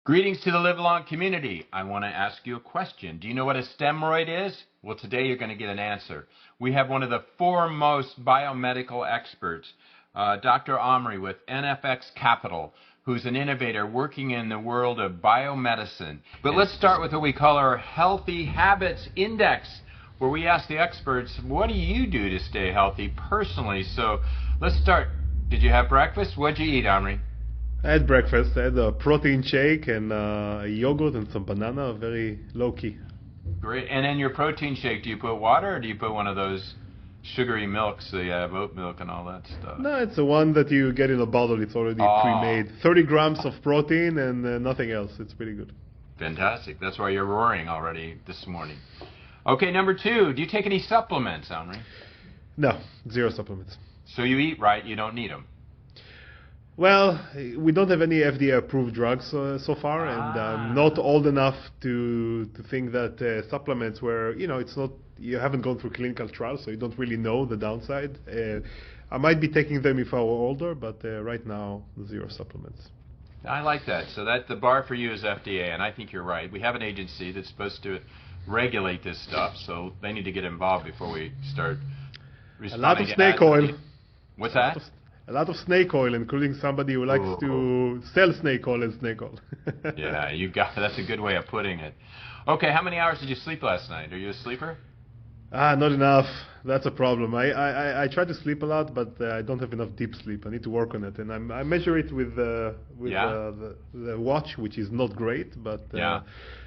Greetings to the Livelong community. I want to ask you a question. Do you know what a stemroid is? Well, today you're going to get an answer. We have one of the foremost biomedical experts, Dr. Omri with NFX Capital, who's an innovator working in the world of biomedicine. But let's start with what we call our Healthy Habits Index, where we ask the experts, what do you do to stay healthy personally? So let's start. Did you have breakfast? What'd you eat, Omri? I had breakfast. I had a protein shake and a yogurt and some banana, very low-key. Great. And in your protein shake, do you put water or do you put one of those sugary milks, so you have oat milk and all that stuff? No, it's the one that you get in a bottle. It's already pre-made. 30 grams of protein and nothing else. It's pretty good. Fantastic. That's why you're roaring already this morning. Okay, number two, do you take any supplements, Omri? No, zero supplements. So you eat right, you don't need them. Well, we don't have any FDA-approved drugs so far, and I'm not old enough to think that supplements where, it's not, you haven't gone through clinical trials, so you don't really know the downside. I might be taking them if I were older, but right now, zero supplements. I like that. So that the bar for you is FDA, and I think you're right. We have an agency that's supposed to regulate this stuff, so they need to get involved before we start responding. A lot of snake oil. What's that? A lot of snake oil, including somebody who likes to sell snake oil and snake oil. Yeah, that's a good way of putting it. Okay, how many hours did you sleep last night? Are you a sleeper? Not enough. That's a problem. I try to sleep a lot, but I don't have enough deep sleep. I need to work on it, and I measure it with the watch, which is not great, but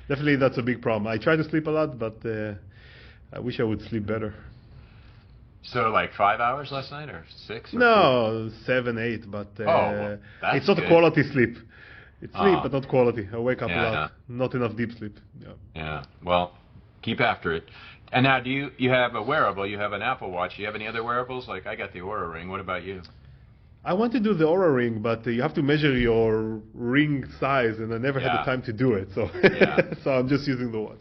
definitely that's a big problem. I try to sleep a lot, but I wish I would sleep better. So like 5 hours last night or 6? Or no, 7, 8, but it's not good. a quality sleep. It's sleep, but not quality. I wake up a lot. Not enough deep sleep. Yeah. Well, keep after it. And now, do you have a wearable? You have an Apple Watch. Do you have any other wearables? Like I got the Oura Ring. What about you? I want to do the Oura Ring, but you have to measure your ring size, and I never had the time to do it. So, so I'm just using the watch.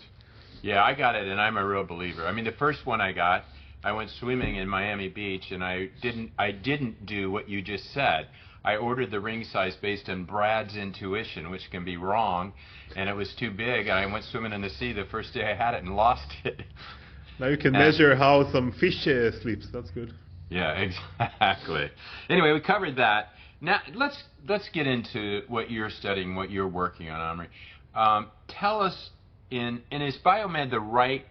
Yeah, I got it, and I'm a real believer. I mean, the first one I got, I went swimming in Miami Beach, and I didn't do what you just said. I ordered the ring size based on Brad's intuition, which can be wrong, and it was too big, and I went swimming in the sea the first day I had it and lost it. Now you can measure how some fish sleeps. That's good. Yeah, exactly. Anyway, we covered that. Now let's get into what you're studying, what you're working on, Omri. Tell us, is biomed the right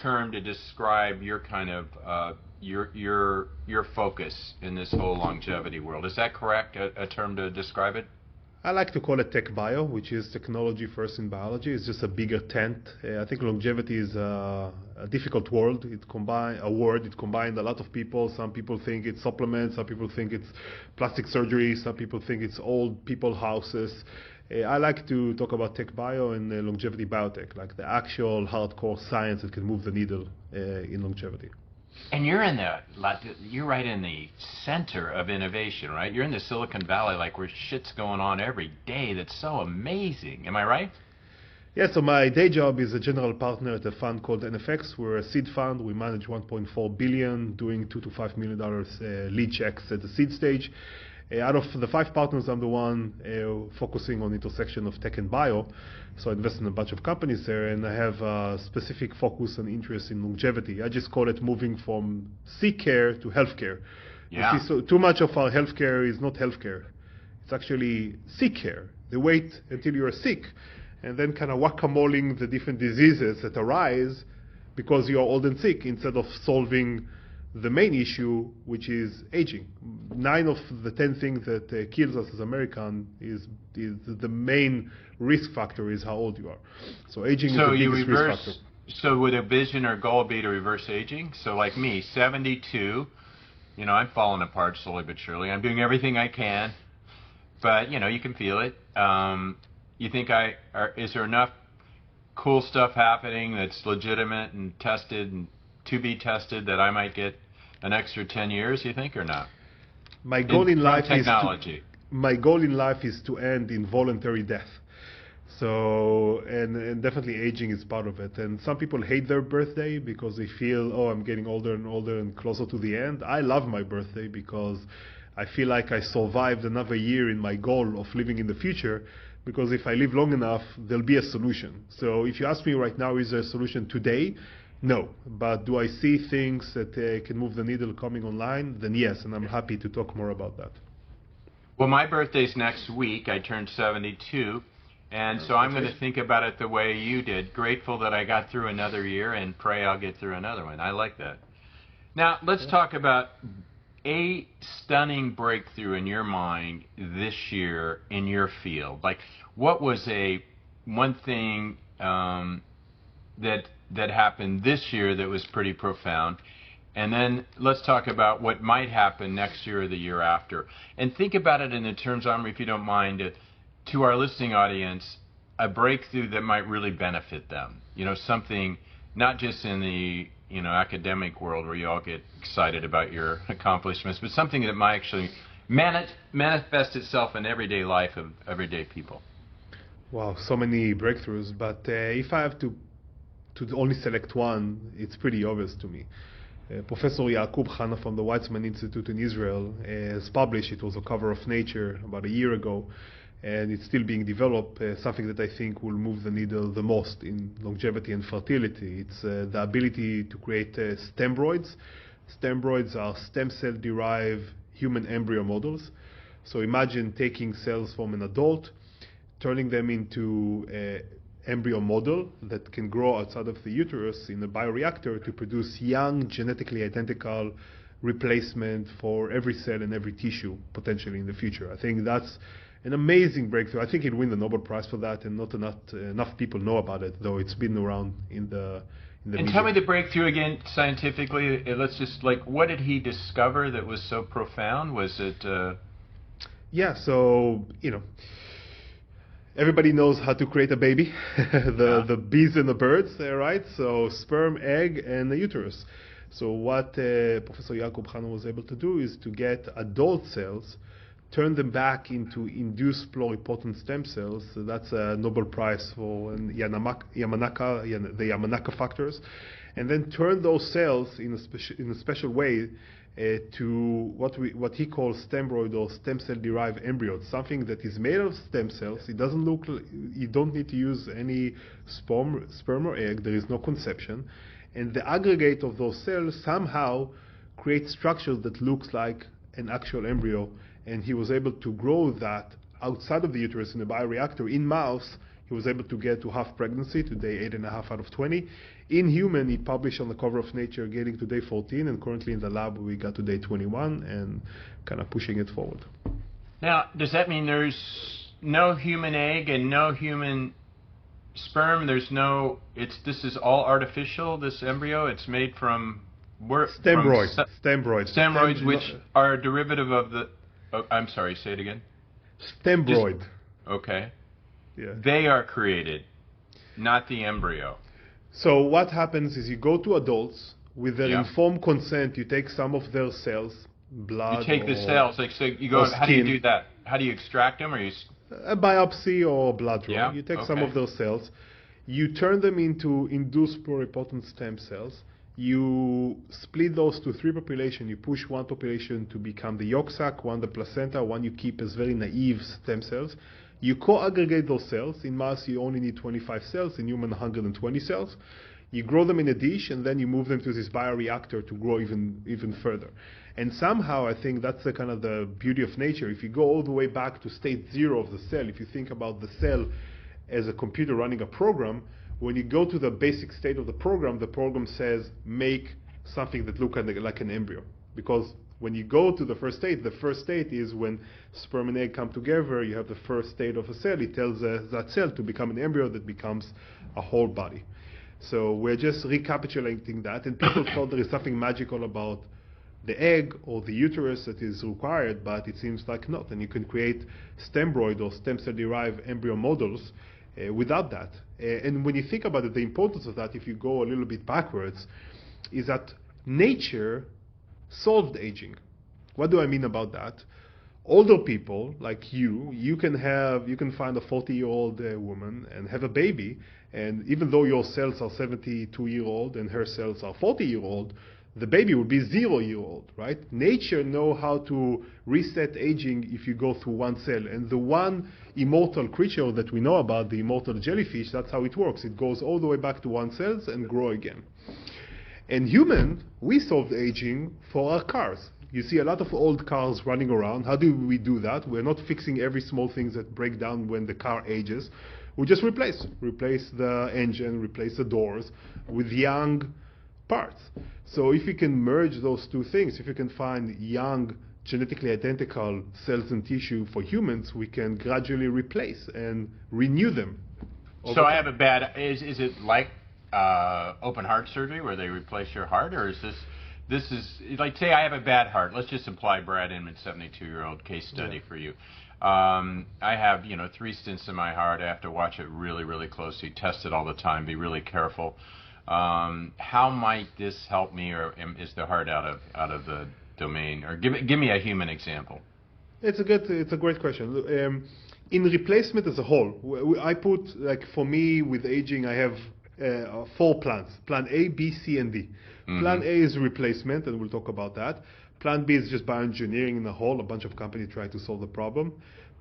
term to describe your kind of your focus in this whole longevity world? Is that correct, a term to describe it? I like to call it TechBio, which is technology first in biology. It's just a bigger tent. I think longevity is a difficult word. It combined a lot of people. Some people think it's supplements. Some people think it's plastic surgery. Some people think it's old people houses. I like to talk about TechBio and longevity biotech, like the actual hardcore science that can move the needle in longevity. And you're right in the center of innovation, right? You're in the Silicon Valley, like where shit's going on every day. That's so amazing. Am I right? Yeah, so my day job is a general partner at a fund called NFX. We're a seed fund. We manage $1.4 billion, doing $2 to $5 million lead checks at the seed stage. Out of the 5 partners, I'm the one focusing on intersection of tech and bio. So I invest in a bunch of companies there, and I have a specific focus and interest in longevity. I just call it moving from sick care to healthcare. Yeah. You see, so too much of our healthcare is not healthcare. It's actually sick care. They wait until you're sick, and then kind of whack-a-moling the different diseases that arise because you're old and sick, instead of solving the main issue, which is aging. 9 of the 10 things that kills us as Americans is the main risk factor is how old you are. So aging is the biggest risk factor. So would a vision or goal be to reverse aging? So like me, 72, I'm falling apart slowly but surely. I'm doing everything I can, but you can feel it. You think is there enough cool stuff happening that's legitimate and tested and to be tested that I might get an extra 10 years, you think, or not? My goal in life is to end involuntary death. So, and definitely aging is part of it. And some people hate their birthday because they feel, I'm getting older and older and closer to the end. I love my birthday because I feel like I survived another year in my goal of living in the future. because if I live long enough, there'll be a solution. So if you ask me right now, is there a solution today? No. But do I see things that can move the needle coming online? Then yes, and I'm happy to talk more about that. Well, my birthday's next week. I turned 72, and so I'm going to think about it the way you did. Grateful that I got through another year, and pray I'll get through another one. I like that. Now, let's talk about a stunning breakthrough in your mind this year in your field. Like, what was one thing that happened this year that was pretty profound? And then let's talk about what might happen next year or the year after. And think about it in the terms, Omri, if you don't mind, to our listening audience, a breakthrough that might really benefit them. You know, something not just in the academic world where you all get excited about your accomplishments, but something that might actually manifest itself in everyday life of everyday people. Wow, so many breakthroughs. But if I have to only select one, it's pretty obvious to me. Professor Yaakov Chana from the Weizmann Institute in Israel has published, it was a cover of Nature about a year ago, and it's still being developed, something that I think will move the needle the most in longevity and fertility. It's the ability to create stembroids. Stembroids are stem cell derived human embryo models. So imagine taking cells from an adult, turning them into embryo model that can grow outside of the uterus in a bioreactor to produce young, genetically identical replacement for every cell and every tissue potentially in the future. I think that's an amazing breakthrough. I think he'll win the Nobel Prize for that, and not enough people know about it, though it's been around in the And tell me the breakthrough again scientifically. Let's just, what did he discover that was so profound? Was it... Yeah, so, everybody knows how to create a baby, the bees and the birds, right? So sperm, egg, and the uterus. So what Professor Yaakov Chana was able to do is to get adult cells, turn them back into induced pluripotent stem cells. So that's a Nobel Prize for the Yamanaka factors, and then turn those cells in a special way to what he calls stembroid or stem cell derived embryos, something that is made of stem cells. It doesn't look. You don't need to use any sperm or egg. There is no conception, and the aggregate of those cells somehow creates structures that looks like an actual embryo. And he was able to grow that outside of the uterus in a bioreactor. In mouse, he was able to get to half pregnancy, to day 8.5 out of 20. In human, he published on the cover of Nature getting to day 14, and currently in the lab we got to day 21 and kind of pushing it forward. Now, does that mean there's no human egg and no human sperm? This is all artificial, this embryo? It's made from... Stembroids, which are a derivative of the... Oh, I'm sorry, say it again. Stembroid. Okay. Yeah. They are created, not the embryo. So what happens is you go to adults with their informed consent. You take some of their cells, blood. You take the cells. So you go. How do you do that? How do you extract them? Or you a biopsy or blood draw. Yeah? You take some of those cells. You turn them into induced pluripotent stem cells. You split those to 3 populations. You push one population to become the yolk sac, one the placenta, one you keep as very naive stem cells. You co-aggregate those cells. In mouse, you only need 25 cells. In human, 120 cells. You grow them in a dish, and then you move them to this bioreactor to grow even further. And somehow, I think that's the kind of the beauty of nature. If you go all the way back to state 0 of the cell, if you think about the cell as a computer running a program, when you go to the basic state of the program says, make something that looks like an embryo. Because when you go to the first state is when sperm and egg come together, you have the first state of a cell. It tells that cell to become an embryo that becomes a whole body. So we're just recapitulating that, and people thought there is something magical about the egg or the uterus that is required, but it seems like not. And you can create stembroid or stem cell derived embryo models without that. And when you think about it, the importance of that, if you go a little bit backwards, is that nature solved aging. What do I mean about that? Older people like you can find a 40-year-old woman and have a baby, and even though your cells are 72-year-old and her cells are 40-year-old, the baby will be 0-year-old, right? Nature know how to reset aging if you go through one cell. And the one immortal creature that we know about, the immortal jellyfish, that's how it works. It goes all the way back to one cells and grow again. And human, we solved aging for our cars. You see a lot of old cars running around. How do we do that? We're not fixing every small thing that break down when the car ages. We just replace the engine, replace the doors with young parts. So if you can merge those two things, if you can find young, genetically identical cells and tissue for humans, we can gradually replace and renew them. So I have a bad, is it like open heart surgery where they replace your heart, or is this is, like, say I have a bad heart, let's just apply Brad Inman, 72-year-old case study for you. I have, 3 stents in my heart. I have to watch it really, really closely, test it all the time, be really careful. How might this help me, or is the heart out of the domain? Or give me a human example. It's a great question. In replacement as a whole, I put, like, for me with aging, I have 4 plans: Plan A, B, C, and D. Plan A is replacement, and we'll talk about that. Plan B is just bioengineering in a whole. A bunch of companies try to solve the problem.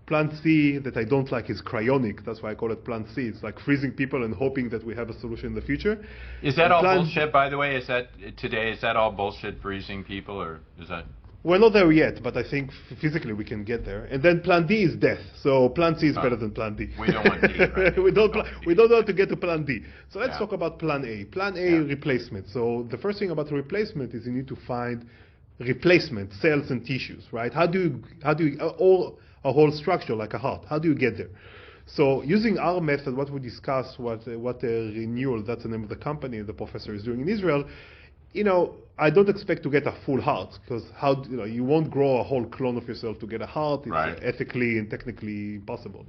Plan C, that I don't like, is cryonic. That's why I call it Plan C. It's like freezing people and hoping that we have a solution in the future. Is that all bullshit, by the way? Is that all bullshit, freezing people, or is that? We're not there yet, but I think physically we can get there. And then Plan D is death. So Plan C is better than Plan D. We don't want D, right? we don't want to get to Plan D. So let's talk about Plan A. Plan A, replacement. So the first thing about replacement is you need to find replacement cells and tissues, right? How do you or a whole structure like a heart? How do you get there? So using our method, what we discussed, what Renewal, that's the name of the company the professor is doing in Israel. I don't expect to get a full heart, because you won't grow a whole clone of yourself to get a heart. It's ethically and technically impossible.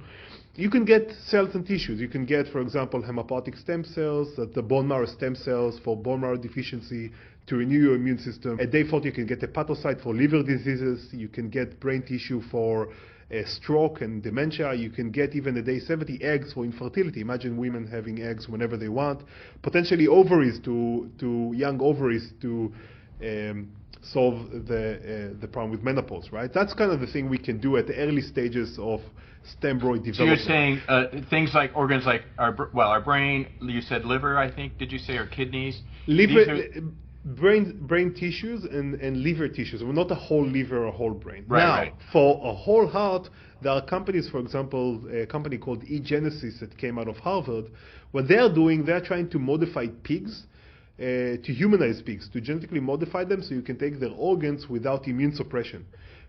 You can get cells and tissues. You can get, for example, hematopoietic stem cells, the bone marrow stem cells for bone marrow deficiency to renew your immune system. At day 40, you can get hepatocyte for liver diseases. You can get brain tissue for stroke and dementia. You can get, even at day 70, eggs for infertility. Imagine women having eggs whenever they want. Potentially ovaries young ovaries to solve the problem with menopause, right? That's kind of the thing we can do at the early stages of stemroid development. So you're saying things like organs like our brain, you said liver, I think, did you say, or kidneys? Liver, brain tissues and liver tissues. Well, not a whole liver or a whole brain. Now, for a whole heart, there are companies, for example, a company called eGenesis that came out of Harvard. What they're doing, they're trying to modify pigs, to humanize pigs, to genetically modify them so you can take their organs without immune suppression.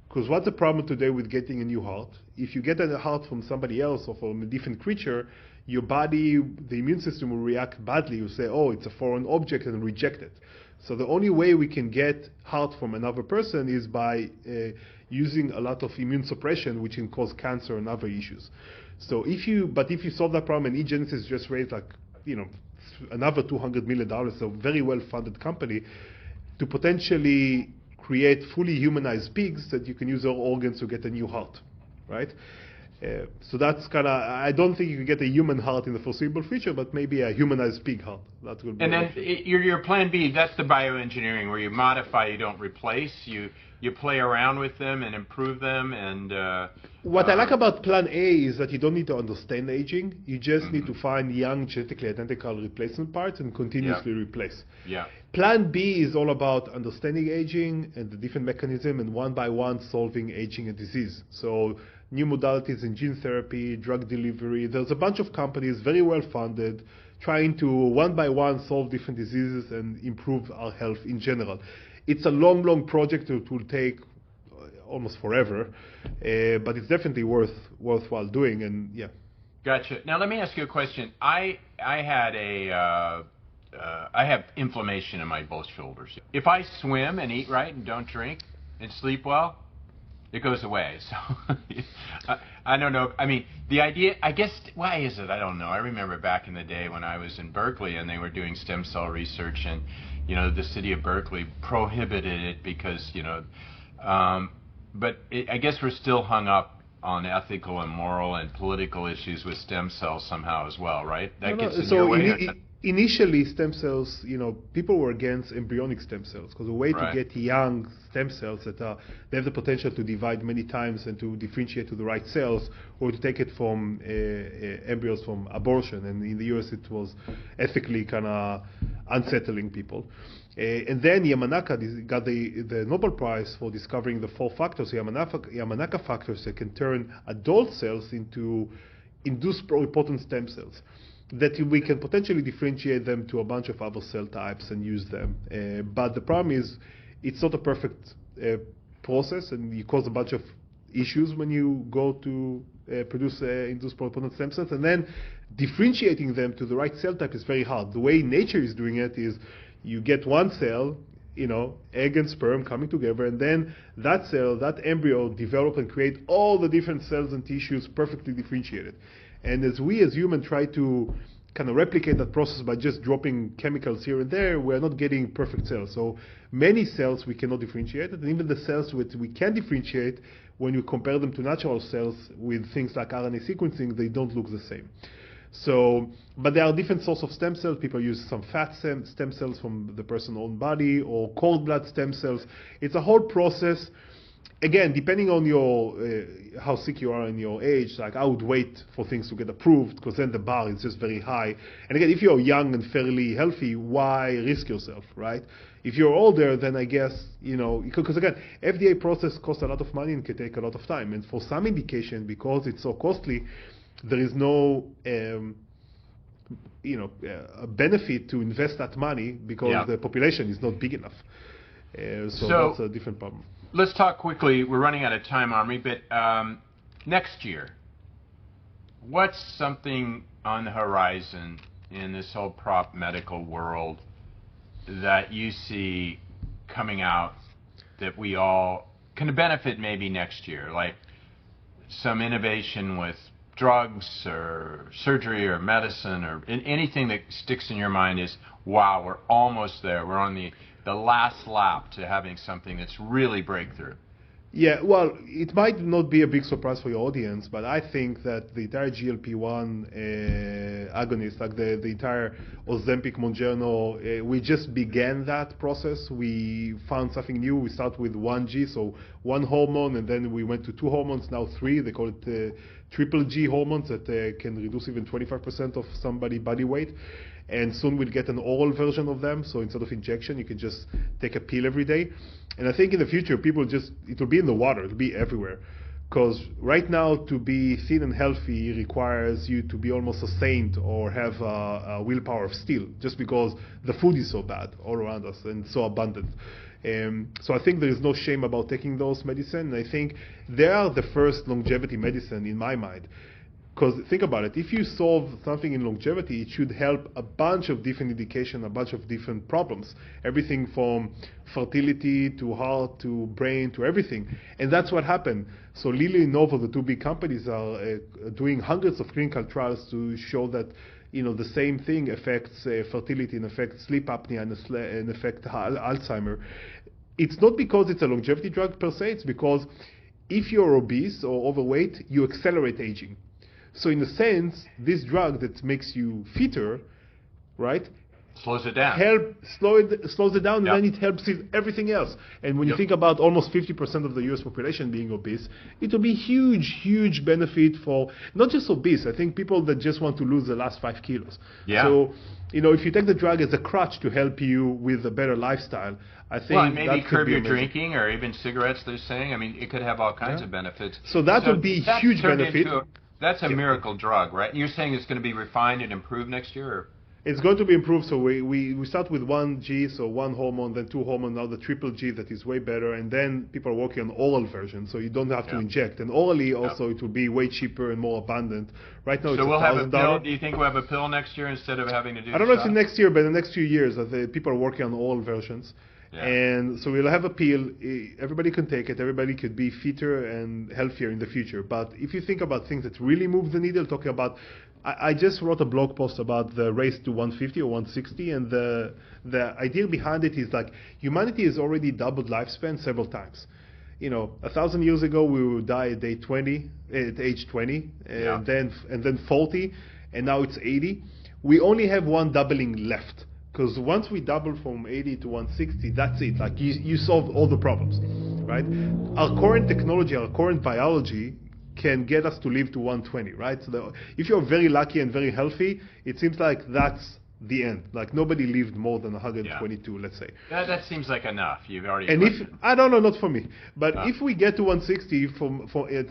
Because what's the problem today with getting a new heart? If you get a heart from somebody else or from a different creature, your body, the immune system will react badly. You say, oh, it's a foreign object, and reject it. So the only way we can get heart from another person is by using a lot of immune suppression, which can cause cancer and other issues. So if you solve that problem, and eGenesis just raised another $200 million, so very well-funded company, to potentially create fully humanized pigs that you can use their organs to get a new heart, right? So that's kind of, I don't think you can get a human heart in the foreseeable future, but maybe a humanized pig heart. That would be. And then your plan B, that's the bioengineering, where you modify, you don't replace, you play around with them and improve them. And what I like about Plan A is that you don't need to understand aging. You just need to find young, genetically identical replacement parts and continuously replace. Yeah. Plan B is all about understanding aging and the different mechanism, and one by one solving aging and disease. So new modalities in gene therapy, drug delivery. There's a bunch of companies, very well funded, trying to one by one solve different diseases and improve our health in general. It's a long, long project. It will take almost forever, but it's definitely worthwhile doing. And yeah. Gotcha. Now let me ask you a question. I have inflammation in my both shoulders. If I swim and eat right and don't drink and sleep well, it goes away. So I don't know. I mean, the idea, I guess, why is it? I don't know. I remember back in the day when I was in Berkeley and they were doing stem cell research, and the city of Berkeley prohibited it because but I guess we're still hung up on ethical and moral and political issues with stem cells somehow as well, right? That gets in your way. initially, stem cells, people were against embryonic stem cells because a way to get young stem cells that they have the potential to divide many times and to differentiate to the right cells, or to take it from embryos from abortion. And in the US, it was ethically kind of unsettling people. And then Yamanaka got the Nobel Prize for discovering the 4 factors, Yamanaka factors, that can turn adult cells into induced pluripotent stem cells, that we can potentially differentiate them to a bunch of other cell types and use them. But the problem is, it's not a perfect process, and you cause a bunch of issues when you go to produce induced pluripotent stem cells. And then differentiating them to the right cell type is very hard. The way nature is doing it is you get one cell, egg and sperm coming together, and then that cell, that embryo, develop and create all the different cells and tissues perfectly differentiated. And as we as humans try to kind of replicate that process by just dropping chemicals here and there, we're not getting perfect cells. So many cells we cannot differentiate, and even the cells which we can differentiate, when you compare them to natural cells with things like RNA sequencing, they don't look the same. So, but there are different sorts of stem cells. People use some fat stem cells from the person's own body, or cord blood stem cells. It's a whole process. Again, depending on your how sick you are and your age, like I would wait for things to get approved, because then the bar is just very high. And again, if you're young and fairly healthy, why risk yourself, right? If you're older, then I guess, because again, FDA process costs a lot of money and can take a lot of time. And for some indication, because it's so costly, there is no a benefit to invest that money, because the population is not big enough. So that's a different problem. Let's talk quickly. We're running out of time, Omri, but next year, what's something on the horizon in this whole prop medical world that you see coming out that we all can benefit maybe next year? Like some innovation with drugs or surgery or medicine, or anything that sticks in your mind is, wow, we're almost there. We're on the last lap to having something that's really breakthrough. Yeah, well, it might not be a big surprise for your audience, but I think that the entire GLP-1 agonist, like the entire Ozempic, Mounjaro, we just began that process. We found something new. We start with 1G, so one hormone, and then we went to 2 hormones, now 3. They call it triple G hormones that can reduce even 25% of somebody's body weight. And soon we'll get an oral version of them, so instead of injection, you can just take a pill every day. And I think in the future, it will be in the water, it'll be everywhere. Because right now, to be thin and healthy requires you to be almost a saint or have a willpower of steel, just because the food is so bad all around us and so abundant. So I think there is no shame about taking those medicine. And I think they are the first longevity medicine in my mind. Because think about it, if you solve something in longevity, it should help a bunch of different indications, a bunch of different problems. Everything from fertility to heart to brain to everything. And that's what happened. So Lilly and Novo, the 2 big companies, are doing hundreds of clinical trials to show that the same thing affects fertility and affects sleep apnea and affects Alzheimer. It's not because it's a longevity drug per se, it's because if you're obese or overweight, you accelerate aging. So in a sense, this drug that makes you fitter, right, slows it down. Slows it down, and then it helps with everything else. And when you think about almost 50% of the U.S. population being obese, it will be huge benefit for not just obese. I think people that just want to lose the last 5 kilos. Yeah. So, if you take the drug as a crutch to help you with a better lifestyle, I think and maybe curb your drinking or even cigarettes. They're saying. I mean, it could have all kinds of benefits. So that would be huge benefit. That's a miracle drug, right? You're saying it's going to be refined and improved next year? Or? It's going to be improved. So we start with 1G, so 1 hormone, then 2 hormones, now the triple G that is way better. And then people are working on oral version, so you don't have to inject. And orally also it will be way cheaper and more abundant. Right now it's $1,000. So we'll have a pill. Do you think we'll have a pill next year instead of having to do I don't know if it's next year, but in the next few years, people are working on oral versions. Yeah. And so we'll have a pill. Everybody can take it. Everybody could be fitter and healthier in the future. But if you think about things that really move the needle, talking about, I just wrote a blog post about the race to 150 or 160, and the idea behind it is like humanity has already doubled lifespan several times. 1,000 years ago we would die at age 20, and then 40, and now it's 80. we only have one doubling left. Because once we double from 80 to 160, that's it. Like you solve all the problems, right? Our current technology, our current biology can get us to live to 120, right? So if you're very lucky and very healthy, it seems like that's the end. Like nobody lived more than 122, let's say. That seems like enough. You've already. And if I don't know, not for me, but if we get to 160,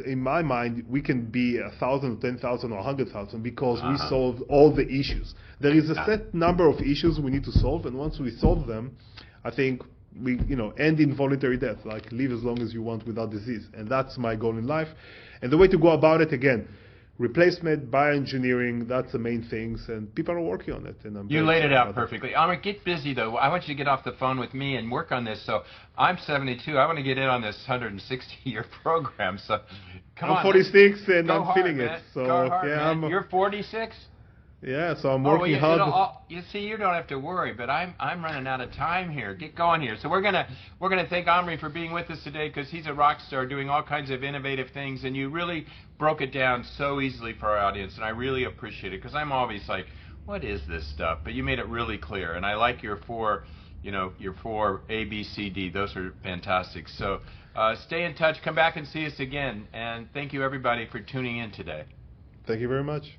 in my mind, we can be 1,000, 10,000, or 100,000 because we solved all the issues. There is a set number of issues we need to solve, and once we solve them, I think we, end involuntary death. Like live as long as you want without disease, and that's my goal in life. And the way to go about it, again, replacement, bioengineering, that's the main things, and people are working on it. And you laid it out perfectly. Omri, get busy, though. I want you to get off the phone with me and work on this. So I'm 72. I want to get in on this 160-year program. So come on. I'm 46, and I'm hard, feeling man. it. So go hard, yeah, man. You're 46? Yeah, so I'm working hard. You see, you don't have to worry, but I'm running out of time here. Get going here. So we're gonna thank Omri for being with us today, because he's a rock star doing all kinds of innovative things, and you really broke it down so easily for our audience, and I really appreciate it, because I'm always like, what is this stuff? But you made it really clear, and I like your four A, B, C, D. Those are fantastic. So stay in touch. Come back and see us again, and thank you everybody for tuning in today. Thank you very much.